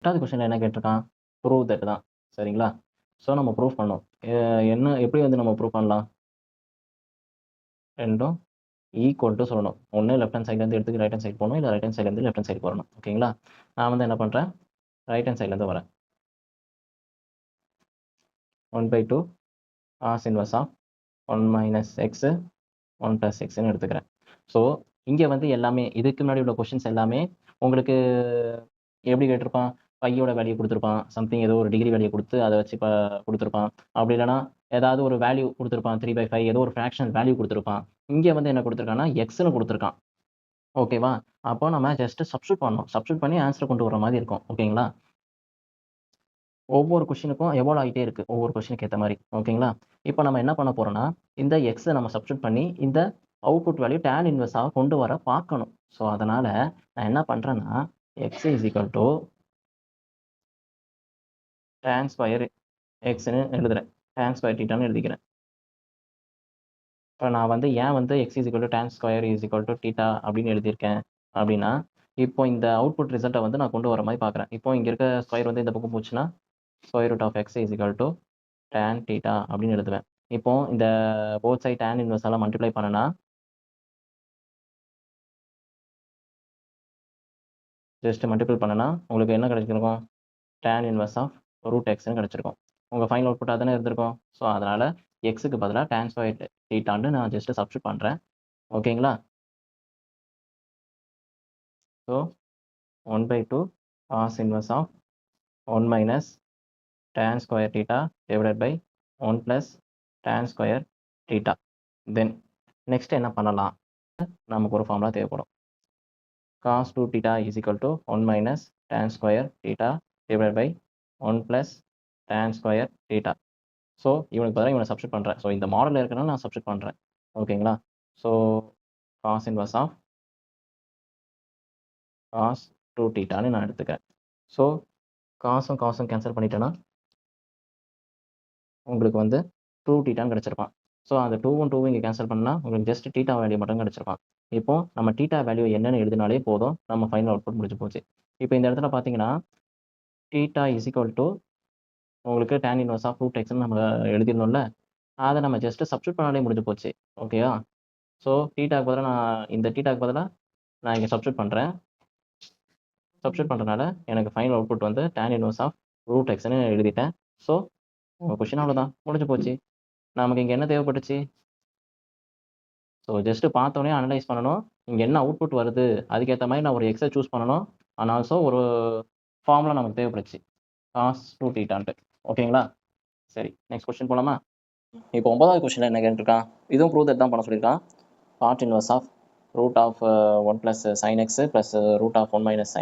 8வது கொஸ்டின்ல என்ன கேட்டிருக்கான்? ப்ரூவ் தட் தான். சரிங்களா? ஸோ நம்ம ப்ரூஃப் பண்ணணும். என்ன எப்படி வந்து நம்ம ப்ரூவ் பண்ணலாம்? 2ம் ஈக்குவல் டூ சொல்லணும். ஒண்ணு லெஃப்ட் ஹேண்ட் சைட்லேருந்து எடுத்து ரைட் ஹேண்ட் சைடு போணும். இல்ல ரைட் ஹேண்ட் சைட்லேருந்து லெஃப்ட் ஹேண்ட் சைடுக்கு வரணும். ஓகேங்களா? நான் வந்து என்ன பண்றேன்? ரைட் ஹேண்ட் சைட்லேருந்து வரேன். 1/2 cos inverse of 1 minus x 1 plus எக்ஸ்ன்னு எடுத்துக்கிறேன். ஸோ இங்க வந்து எல்லாமே இதுக்கு முன்னாடி உள்ள கொஸ்டின்ஸ் எல்லாமே உங்களுக்கு எப்படி கேட்டிருப்பான்? பையோட வேல்யூ குடுத்திருப்பான். சம்திங் ஏதோ ஒரு டிகிரி வேல்யூ குடுத்து அத வச்சு குடுத்திருப்பான். அப்படி இல்லன்னா ஏதாவது ஒரு வேல்யூ குடுத்திருப்பான். 3/5 ஏதோ ஒரு ஃபிராக்ஷனல் வேல்யூ குடுத்திருப்பான். இங்க வந்து என்ன குடுத்திருக்கான்னா, எக்ஸ்ன்னு குடுத்திருக்கான். ஓகேவா? அப்போ நம்ம ஜஸ்ட் சப்ஸ்டிட்யூட் பண்ணணும். சப்ஸ்டிட்யூட் பண்ணி ஆன்ஸர் கொண்டு வர மாரி இருக்கும். ஓகேங்களா? ஒவ்வொரு கொஸ்டினுக்கும் எவால்வ் ஆயிட்டே இருக்கு. ஒவ்வொரு கொஸ்டினுக்கு ஏத்த மாரி. ஓகேங்களா? இப்போ நம்ம என்ன பண்ண போறோம்னா, இந்த எக்ஸ நம்ம சப்ஸ்டிட்யூட் பண்ணி இந்த அவுட்புட் வேல்யூ டான் இன்வெர்ஸா கொண்டு வர பார்க்கணும். ஸோ அதனால நான் என்ன பண்றேன்னா, x is equal to tan square எக்ஸ்ன்னு எழுதுறேன். டான் ஸ்கொயர் தீட்டான்னு எழுதிக்கிறேன். இப்ப நான் வந்து ஏன் வந்து X is equal to tan square is equal to theta அப்படின்னு எழுதியிருக்கேன் அப்படின்னா, இப்போ இந்த அவுட்புட் ரிசல்ட்ட வந்து நான் கொண்டு வர மாரி பார்க்குறேன். இப்போ இங்க இருக்க ஸ்கொயர் வந்து இந்த பக்கம் போச்சுன்னா, square root of X is equal to tan theta அப்படின்னு எழுதுவேன். இப்போ இந்த போத் சைட் டான் இன்வெர்ஸால மல்டிப்ளை பண்ணனா, ஜஸ்ட் மல்டிபிள் பண்ணனா உங்களுக்கு என்ன கிடைச்சிருக்கும்? டான் இன்வெர்ஸ் ஆஃப் ரூட் எக்ஸ்ன்னு கிடைச்சிருக்கும். உங்க ஃபைனல் அவுட்புட் அதானே இருந்திருக்கும். ஸோ அதனால எக்ஸுக்கு பதிலா டான் ஸ்கொயர் தீட்டான்னு நான் ஜஸ்ட் சப்ஸ்டிட்யூட் பண்றேன். ஓகேங்களா? So 1/2 cos inverse of 1 minus tan square theta divided by 1 plus tan square theta. Then next என்ன பண்ணலாம்? நமக்கு ஒரு ஃபார்முலா தேவைப்படும். cos 2 theta is equal to 1 minus tan square theta divided by 1 plus tan square theta. So இவனுக்கு பதிலாக இவனை substitute பண்ணுறேன். So இந்த மாடலில் இருக்கனால நான் சப்ஸ்டிட் பண்ணுறேன். ஓகேங்களா? So cos inverse of cos 2 தீட்டான்னு நான் எடுத்துக்கிறேன். ஸோ காசும் காசும் கேன்சல் பண்ணிட்டேன்னா உங்களுக்கு வந்து 2 தீட்டான்னு கிடச்சிருப்பான். ஸோ அந்த 2வும் 2வும் இங்கே கேன்சல் பண்ணால் உங்களுக்கு ஜஸ்ட் தீட்டா வேல்யூ மட்டும் கிடச்சிருப்பான். இப்போ நம்ம தீட்டா வேல்யூ என்னன்னு எழுதினாலே போதும். நம்ம ஃபைனல் அவுட்புட் முடிஞ்சு போச்சு. இப்போ இந்த இடத்துல பார்த்தீங்கன்னா, தீட்டா இஸ் ஈக்குவல் டு உங்களுக்கு tan இன்வெர்ஸ் ஆஃப் ரூட் எக்ஸ்ன்னு நம்ம எழுதிருந்தோம்ல, அத நம்ம ஜஸ்ட் சப்ஸ்டிட்யூட் பண்ணாலே முடிஞ்சு போச்சு. ஓகேவா? ஸோ தீட்டாக்கு பதிலா இந்த தீட்டாக்கு பதிலா நான் இங்க சப்ஸ்டிட்யூட் பண்றேன். சப்ஸ்டிட்யூட் பண்றனால எனக்கு ஃபைனல் அவுட்புட் வந்து tan இன்வெர்ஸ் ஆஃப் ரூட் எக்ஸ்ன்னு எழுதிட்டேன். ஸோ உங்க கொஸ்டின் அவ்வளோதான். முடிஞ்சு போச்சு. நமக்கு இங்க என்ன தேவைப்பட்டுச்சு? ஸோ ஜஸ்ட் பார்த்தோனே அனலைஸ் பண்ணணும். இங்க என்ன அவுட்புட் வருது, அதுக்கேத்த மாரி நான் ஒரு எக்ஸ சூஸ் பண்ணணும். அண்ட் ஆல்சோ ஒரு ஃபார்முலா நமக்கு தேவைப்பட்டுச்சு. cos 2 தீட்டான்ட்டு. ஓகேங்களா? சரி. நெக்ஸ்ட் கொஸ்டின் போலாமா? இப்போ 9வது கொஸ்டின்ல என்ன கேட்டிருக்கான்? இதுவும் ப்ரூவ் தட் தான் பண்ண சொல்லியிருக்கான். Cot inverse of root of 1 plus sine X plus root of 1 minus